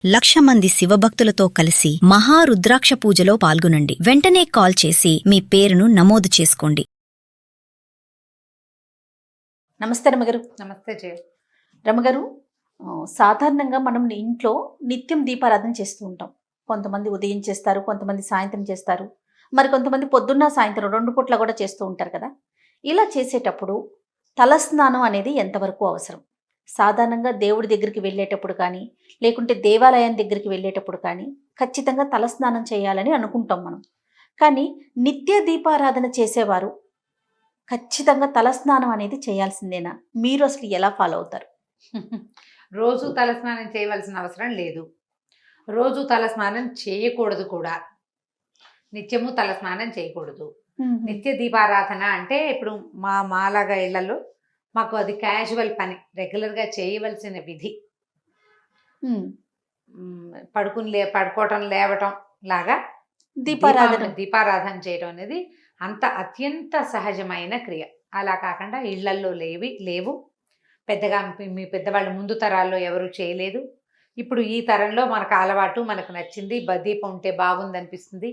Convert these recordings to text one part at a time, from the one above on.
1,00,000 మంది శివభక్తులతో కలిసి మహారుద్రాక్ష పూజలో పాల్గొనండి. వెంటనే కాల్ చేసి మీ పేరును నమోదు చేసుకోండి. నమస్తే రమగారు. నమస్తే జయ. రమగారు, సాధారణంగా మనం ఇంట్లో నిత్యం దీపారాధన చేస్తూ ఉంటాం. కొంతమంది ఉదయం చేస్తారు, కొంతమంది సాయంత్రం చేస్తారు, మరి కొంతమంది పొద్దున్న సాయంత్రం 2 పూట్ల కూడా చేస్తూ ఉంటారు కదా. ఇలా చేసేటప్పుడు తలస్నానం అనేది ఎంతవరకు అవసరం? సాధారణంగా దేవుడి దగ్గరికి వెళ్ళేటప్పుడు కానీ, లేకుంటే దేవాలయం దగ్గరికి వెళ్ళేటప్పుడు కానీ ఖచ్చితంగా తలస్నానం చేయాలని అనుకుంటాం మనం. కానీ నిత్య దీపారాధన చేసేవారు ఖచ్చితంగా తలస్నానం అనేది చేయాల్సిందేనా? మీరు అసలు ఎలా ఫాలో అవుతారు? రోజు తలస్నానం చేయవలసిన అవసరం లేదు. రోజు తలస్నానం చేయకూడదు కూడా. నిత్యము తలస్నానం చేయకూడదు. నిత్య దీపారాధన అంటే ఇప్పుడు మాలాగా ఇళ్లలో మాకు అది క్యాజువల్ పని, రెగ్యులర్గా చేయవలసిన విధి. పడుకోవటం లేవటం లాగా దీపారాధన చేయడం అనేది అంత అత్యంత సహజమైన క్రియ. అలా కాకుండా ఇళ్లల్లో లేవు పెద్దగా. మీ పెద్దవాళ్ళు ముందు తరాల్లో ఎవరు చేయలేదు. ఇప్పుడు ఈ తరంలో మనకు అలవాటు, మనకు నచ్చింది, దీపం ఉంటే బాగుంది అనిపిస్తుంది.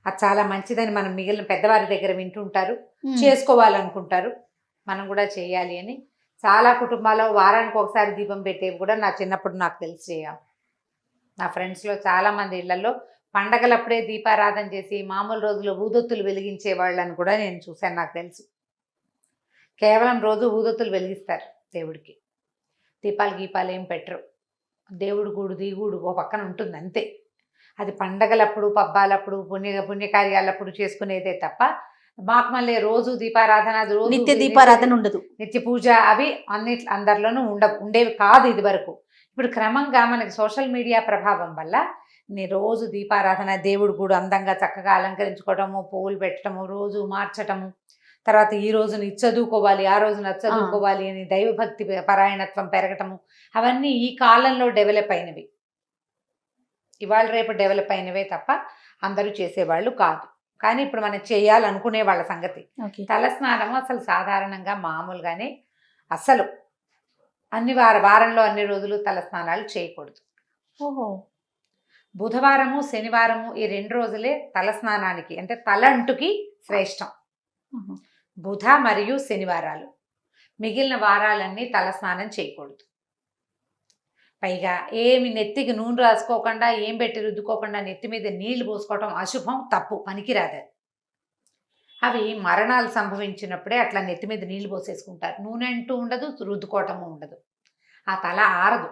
అది చాలా మంచిదని మనం మిగిలిన పెద్దవారి దగ్గర వింటుంటారు, చేసుకోవాలనుకుంటారు. మనం కూడా చేయాలి అని చాలా కుటుంబాల్లో వారానికి ఒకసారి దీపం పెట్టేవి కూడా నా చిన్నప్పుడు నాకు తెలిసి చేయాలి. నా ఫ్రెండ్స్లో చాలామంది ఇళ్లలో పండగలప్పుడే దీపారాధన చేసి మామూలు రోజుల్లో ఊదొత్తులు వెలిగించే వాళ్ళని కూడా నేను చూశాను. నాకు తెలుసు కేవలం రోజు ఊదొత్తులు వెలిగిస్తారు దేవుడికి. దీపాలు ఏం పెట్టరు. దేవుడు గూడు దిగుడు ఓ పక్కన ఉంటుంది అంతే. అది పండగలప్పుడు, పబ్బాలప్పుడు, పుణ్యకార్యాలప్పుడు చేసుకునేదే తప్ప మాకు మళ్ళీ రోజు దీపారాధన, నిత్య దీపారాధన ఉండదు. నిత్య పూజ అవి అందరిలోనూ ఉండేవి కాదు ఇది వరకు. ఇప్పుడు క్రమంగా మనకి సోషల్ మీడియా ప్రభావం వల్ల రోజు దీపారాధన, దేవుడు కూడా అందంగా చక్కగా అలంకరించుకోవటము, పువ్వులు పెట్టడము, రోజు మార్చటము, తర్వాత ఈ రోజున ఇది చదువుకోవాలి, ఆ రోజున అది చదువుకోవాలి అని దైవభక్తి పరాయణత్వం పెరగటము, అవన్నీ ఈ కాలంలో డెవలప్ అయినవి. ఇవాళ రేపు డెవలప్ అయినవే తప్ప అందరూ చేసేవాళ్ళు కాదు. కానీ ఇప్పుడు మనం చేయాలనుకునే వాళ్ళ సంగతి. తలస్నానము అసలు సాధారణంగా మామూలుగానే అసలు వారంలో అన్ని రోజులు తలస్నానాలు చేయకూడదు. ఓహో. బుధవారము, శనివారము ఈ 2 రోజులే తలస్నానానికి అంటే తలంటుకి శ్రేష్టం. బుధ మరియు శనివారాలు. మిగిలిన వారాలన్నీ తలస్నానం చేయకూడదు. పైగా ఏమి నెత్తికి నూనె రాసుకోకుండా, ఏం పెట్టి రుద్దుకోకుండా నెత్తి మీద నీళ్లు పోసుకోవటం అశుభం, తప్పు, పనికిరాదు. అవి మరణాలు సంభవించినప్పుడే అట్లా నెత్తి మీద నీళ్లు పోసేసుకుంటారు. నూనె అంటూ ఉండదు, రుద్దుకోవటము ఉండదు. ఆ తల ఆరదు.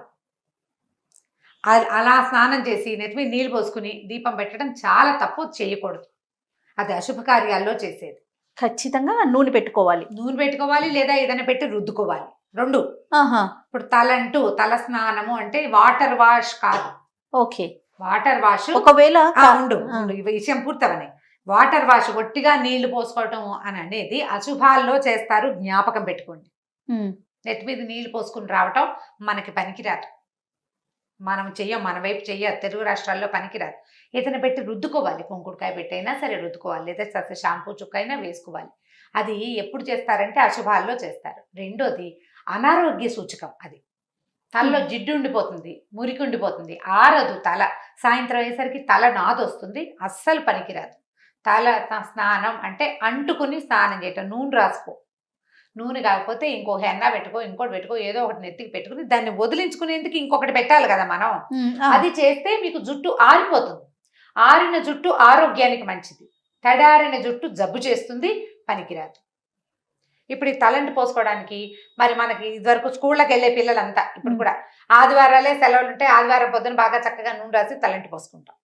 అలా స్నానం చేసి నెత్తి మీద నీళ్లు పోసుకుని దీపం పెట్టడం చాలా తప్పు, చేయకూడదు. అది అశుభ కార్యాల్లో చేసేది. ఖచ్చితంగా నూనె పెట్టుకోవాలి లేదా ఏదైనా పెట్టి రుద్దుకోవాలి. 2. ఇప్పుడు తల స్నానము అంటే వాటర్ వాష్ కాదు. ఓకే. వాటర్ వాష్ ఒకవేళ విషయం పూర్తవని వాటర్ వాష్ ఒట్టిగా నీళ్లు పోసుకోవటం అని అనేది అశుభాల్లో చేస్తారు. జ్ఞాపకం పెట్టుకోండి. నెత్తి మీద నీళ్లు పోసుకుని రావటం మనకి పనికిరాదు. మనం మన వైపు చెయ్యాలి. తెలుగు రాష్ట్రాల్లో పనికిరాదు. ఏదైనా పెట్టి రుద్దుకోవాలి. కుంకుడుకాయ పెట్టైనా సరే రుద్దుకోవాలి, లేదా షాంపూ చుక్క అయినా వేసుకోవాలి. అది ఎప్పుడు చేస్తారంటే అశుభాల్లో చేస్తారు. 2వది అనారోగ్య సూచకం. అది తలలో జిడ్డు ఉండిపోతుంది, మురికి ఉండిపోతుంది, ఆరదు తల. సాయంత్రం అయ్యేసరికి తల నాదొస్తుంది, అస్సలు పనికిరాదు. తల స్నానం అంటే అంటుకుని స్నానం చేయటం. నూనె రాసుకో, నూనె కాకపోతే ఇంకో హెన్నా పెట్టుకో, ఇంకోటి పెట్టుకో, ఏదో ఒకటి నెత్తికి పెట్టుకుని దాన్ని వదిలించుకునేందుకు ఇంకొకటి పెట్టాలి కదా మనం. అది చేస్తే మీకు జుట్టు ఆరిపోతుంది. ఆరిన జుట్టు ఆరోగ్యానికి మంచిది. తడారిన జుట్టు జబ్బు చేస్తుంది, పనికిరాదు. ఇప్పుడు ఈ తలంటి పోసుకోవడానికి మరి మనకి ఇదివరకు స్కూళ్ళకి వెళ్ళే పిల్లలంతా ఇప్పుడు కూడా ఆదివారాలే సెలవులు ఉంటే ఆదివారం పొద్దున బాగా చక్కగా నూనె రాసి తలంటి పోసుకుంటాం.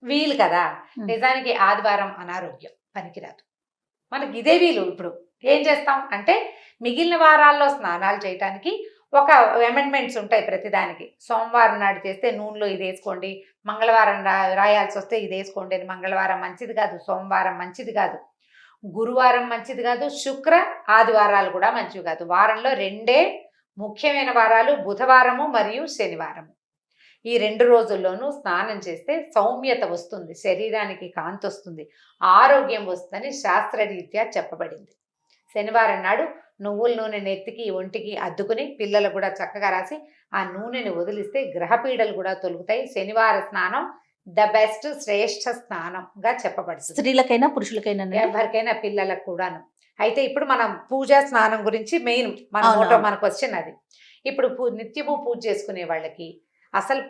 వీలు కదా. నిజానికి ఆదివారం అనారోగ్యం, పనికిరాదు. మనకి ఇదే వీలు. ఇప్పుడు ఏం చేస్తాం అంటే మిగిలిన వారాల్లో స్నానాలు చేయటానికి ఒక అమెండ్మెంట్స్ ఉంటాయి ప్రతిదానికి. సోమవారం నాడు చేస్తే నూనెలో ఇది వేసుకోండి, మంగళవారం రాయాల్సి వస్తే ఇది వేసుకోండి అని. మంగళవారం మంచిది కాదు, సోమవారం మంచిది కాదు, గురువారం మంచిది కాదు, శుక్ర ఆదివారాలు కూడా మంచివి కాదు. వారంలో 2 ముఖ్యమైన వారాలు బుధవారము మరియు శనివారము. ఈ 2 రోజుల్లోనూ స్నానం చేస్తే సౌమ్యత వస్తుంది, శరీరానికి కాంతి వస్తుంది, ఆరోగ్యం వస్తుందని శాస్త్రరీత్యా చెప్పబడింది. శనివారం నాడు నువ్వుల నూనె నెత్తికి ఒంటికి అద్దుకుని పిల్లలు కూడా చక్కగా రాసి ఆ నూనెని వదిలిస్తే గ్రహపీడలు కూడా తొలుగుతాయి. శనివార స్నానం ద బెస్ట్ శ్రేష్ఠ స్నానంగా చెప్పబడుతుంది. స్త్రీలకైనా పురుషులకైనా ఎవరికైనా పిల్లలకు కూడాను. అయితే ఇప్పుడు మనం పూజా స్నానం గురించి మెయిన్ మన క్వశ్చన్ అది. ఇప్పుడు నిత్యము పూజ చేసుకునే వాళ్ళకి అసలు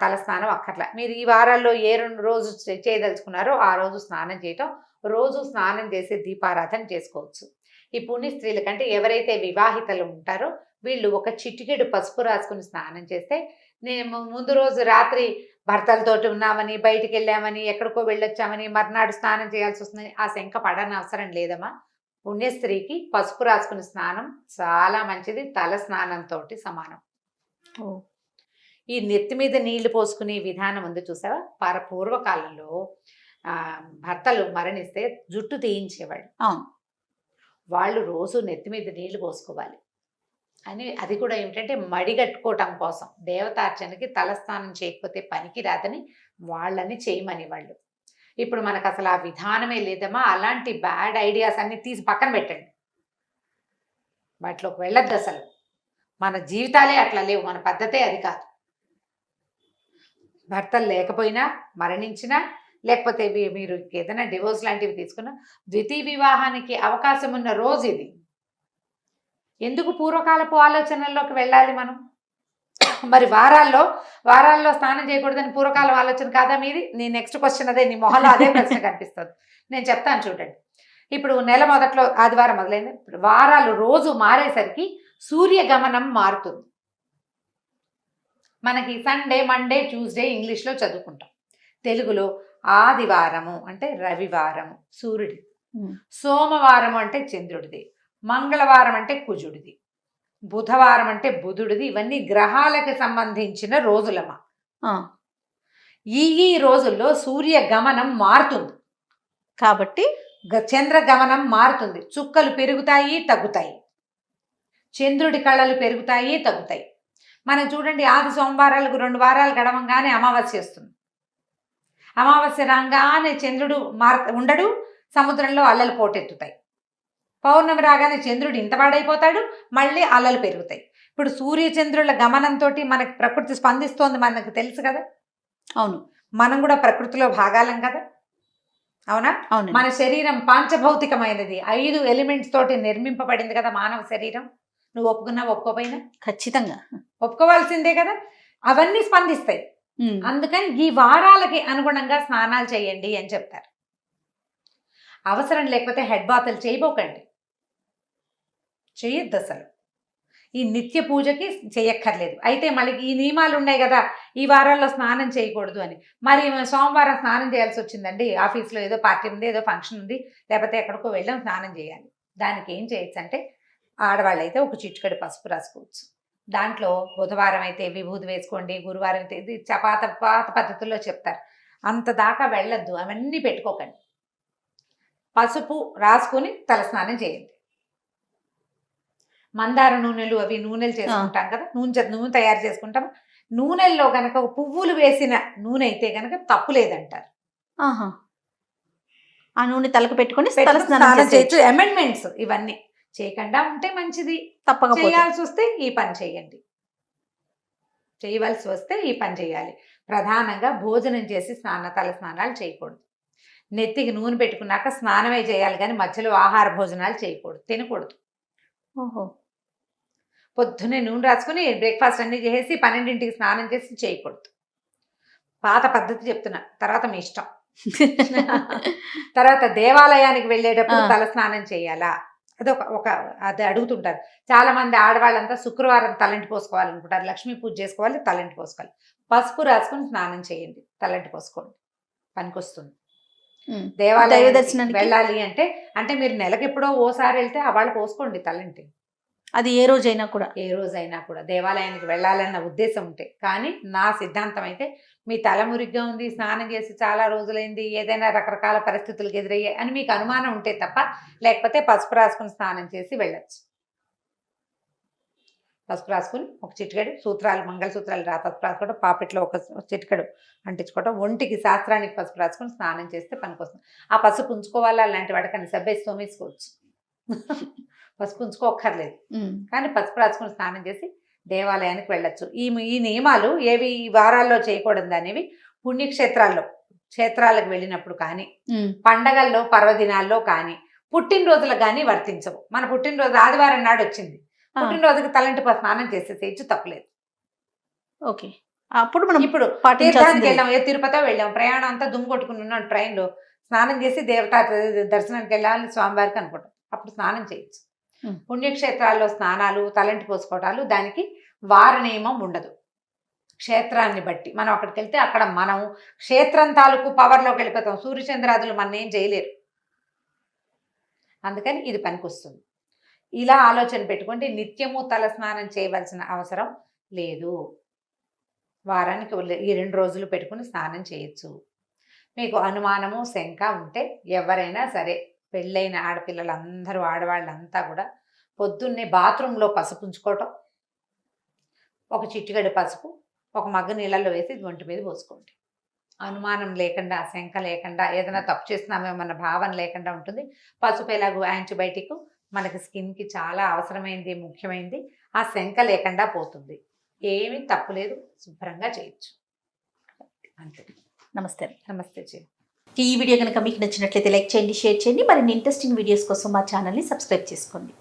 తల స్నానం అక్కర్లా. మీరు ఈ వారాల్లో ఏ 2 రోజు చేయదలుచుకున్నారో ఆ రోజు స్నానం చేయటం, రోజు స్నానం చేసి దీపారాధన చేసుకోవచ్చు. ఈ పుణ్య స్త్రీల కంటే ఎవరైతే వివాహితలు ఉంటారో వీళ్ళు ఒక చిటికెడు పసుపు రాసుకుని స్నానం చేస్తే, నేను ముందు రోజు రాత్రి భర్తలతోటి ఉన్నామని, బయటికి వెళ్ళామని, ఎక్కడికో వెళ్ళొచ్చామని, మర్నాడు స్నానం చేయాల్సి వస్తుందని ఆ శంక పడని అవసరం లేదమ్మా. పుణ్యస్త్రీకి పసుపు రాసుకుని స్నానం చాలా మంచిది, తల స్నానంతో సమానం. ఈ నెత్తి మీద నీళ్లు పోసుకునే విధానం ఉంది చూసావా? పూర్వకాలంలో భర్తలు మరణిస్తే జుట్టు తీయించేవాళ్ళు. వాళ్ళు రోజు నెత్తి మీద నీళ్లు పోసుకోవాలి అని. అది కూడా ఏమిటంటే మడిగట్టుకోవటం కోసం, దేవతార్చనకి తలస్నానం చేయకపోతే పనికి రాదని వాళ్ళని చేయమని వాళ్ళు. ఇప్పుడు మనకు అసలు ఆ విధానమే లేదమ్మా. అలాంటి బ్యాడ్ ఐడియాస్ అన్ని తీసి పక్కన పెట్టండి, వాటిలోకి వెళ్ళొద్దు అసలు. మన జీవితాలే అట్లా లేవు, మన పద్ధతే అది కాదు. భర్తలు లేకపోయినా, మరణించినా, లేకపోతే మీరు ఏదైనా డివోర్స్ లాంటివి తీసుకున్నా, ద్వితీయ వివాహానికి అవకాశం ఉన్న రోజు ఇది. ఎందుకు పూర్వకాలపు ఆలోచనల్లోకి వెళ్ళాలి మనం? మరి వారాల్లో స్నానం చేయకూడదని పూర్వకాలం ఆలోచన కాదా మీది? నీ నెక్స్ట్ క్వశ్చన్ అదే, నీ మొహంలో అదే ప్రశ్న కనిపిస్తుంది. నేను చెప్తాను చూడండి. ఇప్పుడు నెల మొదట్లో ఆదివారం మొదలైంది, వారాలు రోజు మారేసరికి సూర్యగమనం మారుతుంది. మనకి సండే, మండే, ట్యూస్డే ఇంగ్లీష్లో చదువుకుంటాం. తెలుగులో ఆదివారము అంటే రవివారము సూర్యుడి, సోమవారం అంటే చంద్రుడిది, మంగళవారం అంటే కుజుడిది, బుధవారం అంటే బుధుడిది. ఇవన్నీ గ్రహాలకు సంబంధించిన రోజులమ్మా. ఈ రోజుల్లో సూర్య గమనం మారుతుంది కాబట్టి చంద్ర గమనం మారుతుంది. చుక్కలు పెరుగుతాయి, తగ్గుతాయి, చంద్రుడి కళలు పెరుగుతాయి, తగ్గుతాయి. మనం చూడండి, ఆది సోమవారాలకు 2 వారాలు గడవంగానే అమావాస్య వస్తుంది. అమావాస్య రాగానే చంద్రుడు ఉండడు, సముద్రంలో అల్లలు పోటెత్తుతాయి. పౌర్ణమి రాగానే చంద్రుడు ఇంతవాడైపోతాడు, మళ్ళీ అల్లలు పెరుగుతాయి. ఇప్పుడు సూర్యచంద్రుల గమనంతో మనకి ప్రకృతి స్పందిస్తోంది, మనకు తెలుసు కదా. అవును, మనం కూడా ప్రకృతిలో భాగాలం కదా, అవునా? అవును. మన శరీరం పాంచభౌతికమైనది, 5 ఎలిమెంట్స్ తోటి నిర్మింపబడింది కదా మానవ శరీరం. నువ్వు ఒప్పుకున్నా ఒప్పుకోపోయినా ఖచ్చితంగా ఒప్పుకోవాల్సిందే కదా. అవన్నీ స్పందిస్తాయి. అందుకని ఈ వారాలకి అనుగుణంగా స్నానాలు చేయండి అని చెప్తారు. అవసరం లేకపోతే హెడ్ బాతులు చేయబోకండి, చేయొద్దు అసలు. ఈ నిత్య పూజకి చేయక్కర్లేదు. అయితే మళ్ళీ ఈ నియమాలు ఉన్నాయి కదా, ఈ వారాల్లో స్నానం చేయకూడదు అని. మరి సోమవారం స్నానం చేయాల్సి వచ్చిందండి, ఆఫీస్లో ఏదో పార్టీ ఉంది, ఏదో ఫంక్షన్ ఉంది, లేకపోతే ఎక్కడికో వెళ్ళాం, స్నానం చేయాలి. దానికి ఏం చేయొచ్చు అంటే, ఆడవాళ్ళు అయితే ఒక చిటికెడు పసుపు రాసుకోవచ్చు. దాంట్లో బుధవారం అయితే విభూతి వేసుకోండి, గురువారం అయితే ఇది పాత పద్ధతుల్లో చెప్తారు. అంత దాకా వెళ్ళొద్దు, అవన్నీ పెట్టుకోకండి. పసుపు రాసుకుని తలస్నానం చేయండి. మందార నూనెలు అవి నూనెలు చేసుకుంటాం కదా, నూనె తయారు చేసుకుంటాం. నూనెల్లో గనక పువ్వులు వేసిన నూనె అయితే గనక తప్పు లేదంటారు. ఆ నూనె తలకు పెట్టుకుని స్నానం చేయొచ్చు. అమెండ్మెంట్స్ ఇవన్నీ చేయకుండా ఉంటే మంచిది. తప్పక చేయాల్సి వస్తే ఈ పని చేయండి, చేయవలసి వస్తే ఈ పని చేయాలి. ప్రధానంగా భోజనం చేసి తల స్నానాలు చేయకూడదు. నెత్తికి నూనె పెట్టుకున్నాక స్నానమే చేయాలి, కానీ మధ్యలో ఆహార భోజనాలు చేయకూడదు, తినకూడదు. పొద్దున్నే నూనె రాసుకుని బ్రేక్ఫాస్ట్ అన్ని చేసి 12ంటికి స్నానం చేసి చేయకూడదు. పాత పద్ధతి చెప్తున్నా, తర్వాత మీ ఇష్టం. తర్వాత దేవాలయానికి వెళ్ళేటప్పుడు తల స్నానం చేయాలా, అది అడుగుతుంటారు చాలా మంది ఆడవాళ్ళంతా. శుక్రవారం తలంటి పోసుకోవాలనుకుంటారు, లక్ష్మీ పూజ చేసుకోవాలి, తలంటి పోసుకోవాలి. పసుపు రాసుకుని స్నానం చేయండి, తలంటి పోసుకోండి, పనికొస్తుంది. దేవాలయ దర్శనానికి వెళ్ళాలి అంటే మీరు నెలకు ఎప్పుడో ఓసారి వెళ్తే వాళ్ళు పోసుకోండి తలంటి. అది ఏ రోజైనా కూడా దేవాలయానికి వెళ్ళాలన్న ఉద్దేశం ఉంటే. కానీ నా సిద్ధాంతం అయితే, మీ తల మురిగ్గా ఉంది, స్నానం చేసి చాలా రోజులైంది, ఏదైనా రకరకాల పరిస్థితులకు ఎదురయ్యాయి అని మీకు అనుమానం ఉంటే తప్ప, లేకపోతే పసుపు రాసుకుని స్నానం చేసి వెళ్ళచ్చు. పసుపు రాసుకుని ఒక చిటికెడు సూత్రాలు, మంగళసూత్రాలు పసుపు రాసుకోవడం, పాపిట్లో ఒక చిటికెడు అంటించుకోవడం, ఒంటికి శాస్త్రానికి పసుపు రాసుకుని స్నానం చేస్తే పనికొస్తుంది. ఆ పసుపు ఉంచుకోవాలా అలాంటి వాటికని సబ్బేసి తోమేసుకోవచ్చు. పసుపు ఉంచుకోక్కర్లేదు. కానీ పసుపు రాసుకుని స్నానం చేసి దేవాలయానికి వెళ్ళొచ్చు. ఈ నియమాలు ఏవి ఈ వారాల్లో చేయకూడదు అనేవి క్షేత్రాలకు వెళ్ళినప్పుడు కానీ, పండగల్లో పర్వదినాల్లో కానీ, పుట్టినరోజులకు కానీ వర్తించవు. మన పుట్టినరోజు ఆదివారం నాడు వచ్చింది, పుట్టినరోజుకి తలంటి స్నానం చేసేసేయచ్చు, తప్పలేదు. ఓకే, అప్పుడు మనం ఇప్పుడు తీర్థానికి వెళ్ళాం, తిరుపతి వెళ్ళాం, ప్రయాణం అంతా దుమ్ము కొట్టుకుని ఉన్నాం, ట్రైన్లో స్నానం చేసి దేవతా దర్శనానికి వెళ్ళాలి స్వామివారికి అనుకుంటాం, అప్పుడు స్నానం చేయొచ్చు. పుణ్యక్షేత్రాల్లో స్నానాలు, తలంటి పోసుకోవటాలు దానికి వార నియమం ఉండదు. క్షేత్రాన్ని బట్టి మనం అక్కడికి వెళ్తే అక్కడ మనం క్షేత్రం తాలూకు పవర్లోకి వెళ్ళిపోతాం. సూర్యచంద్రాదులు మన ఏం చేయలేరు. అందుకని ఇది పనికొస్తుంది. ఇలా ఆలోచన పెట్టుకుంటే నిత్యము తల స్నానం చేయవలసిన అవసరం లేదు. వారానికి ఈ 2 రోజులు పెట్టుకుని స్నానం చేయొచ్చు. మీకు అనుమానము శంక ఉంటే ఎవరైనా సరే, పెళ్ళైన ఆడపిల్లలందరూ, ఆడవాళ్ళంతా కూడా పొద్దున్నే బాత్రూంలో పసుపు ఉంచుకోవటం, ఒక చిటికెడు పసుపు ఒక మగ్గు నీళ్ళల్లో వేసి ఒంటి మీద పోసుకోండి. అనుమానం లేకుండా, శంక లేకుండా, ఏదైనా తప్పు చేస్తున్నామేమన్న భావన లేకుండా ఉంటుంది. పసుపు ఎలాగో యాంటీబయాటిక్, మనకి స్కిన్కి చాలా అవసరమైంది, ముఖ్యమైనది. ఆ శంక లేకుండా పోతుంది. ఏమీ తప్పులేదు, శుభ్రంగా చేయొచ్చు. అంతే. నమస్తే. నమస్తే చెయ్యి. ఈ వీడియో కనుక మీకు నచ్చినట్లయితే లైక్ చేయండి, షేర్ చేయండి. మరిన్ని ఇంట్రెస్టింగ్ వీడియోస్ కోసం మా ఛానల్ని సబ్స్క్రైబ్ చేసుకోండి.